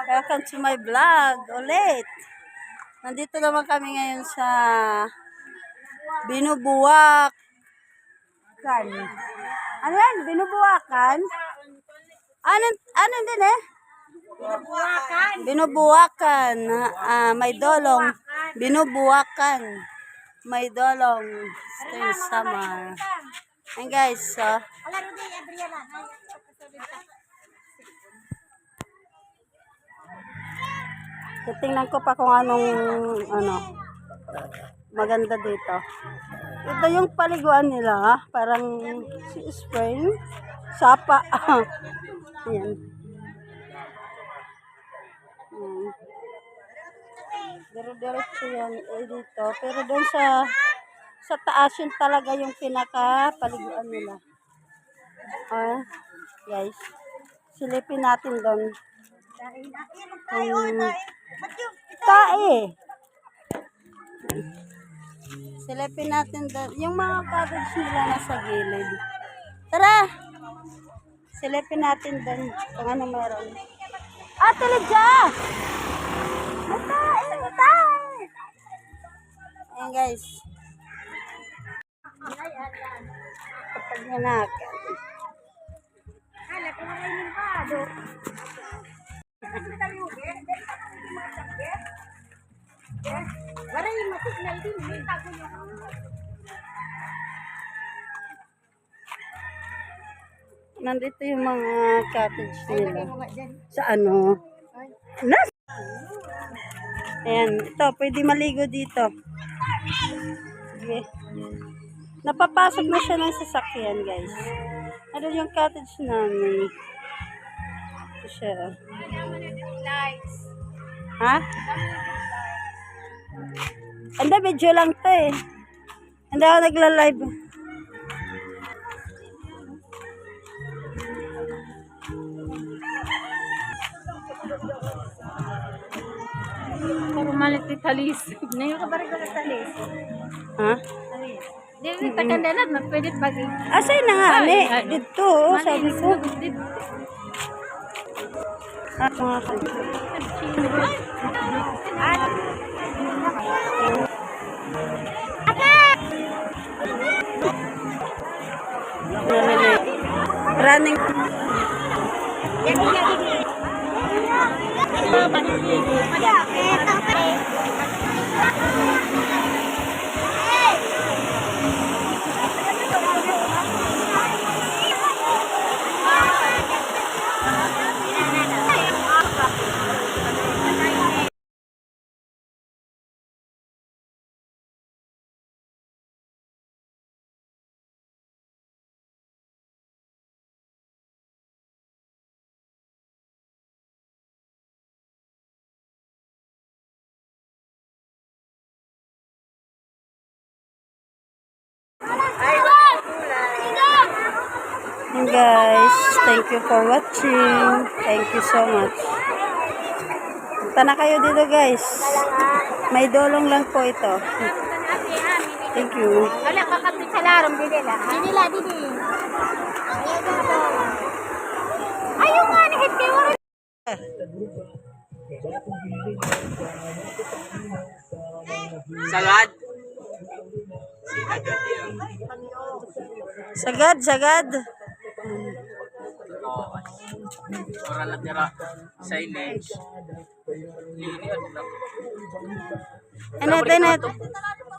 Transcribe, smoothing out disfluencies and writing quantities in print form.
Welcome to my vlog ulit. Nandito naman kami ngayon sa Binubuwakan. Ano yan? Binubuwakan? Ano din eh? Binubuwakan. May dolong. Binubuwakan. May dolong. Stay summer. And guys, so titingnan ko pa kung anong maganda dito. Ito yung paliguan nila, parang si spring, sapa. Ayan. Diretso yan dito. Pero doon sa taas yun talaga yung pinaka paliguan nila. Guys, silipin natin doon. Tae. Silipin natin doon. Yung mga cottage nila nasa gilid. Tara! Silipin natin doon kung ano meron. Ate Lydia! Matay! Ayan guys. Kapag nanakan. Nandito yung mga cottage nila. Sa ano? Ayan, ito, pwede maligo dito. Okay. Napapasok na siya ng sasakyan, guys. Ano yung cottage namin? Ito siya. Ha? Hindi, video lang to eh. Hindi ako nagla-live. Puro malit ni Talis. Ngayon ka ba rin ka Talis? Ha? Talis. Di rin takandalat, magpwedit bagi. Asay na nga, ani. Dito, sabi ko. Mga running. And guys, thank you for watching. Thank you so much. Punta na kayo dito guys. May dolong lang po ito. Thank you. Wala ka kapit sa larong, didila. Didila, didi. Ayaw nga, nahit kayo. Sagad. Sagad. Orang natira silence. Linihan lang. Ano ito?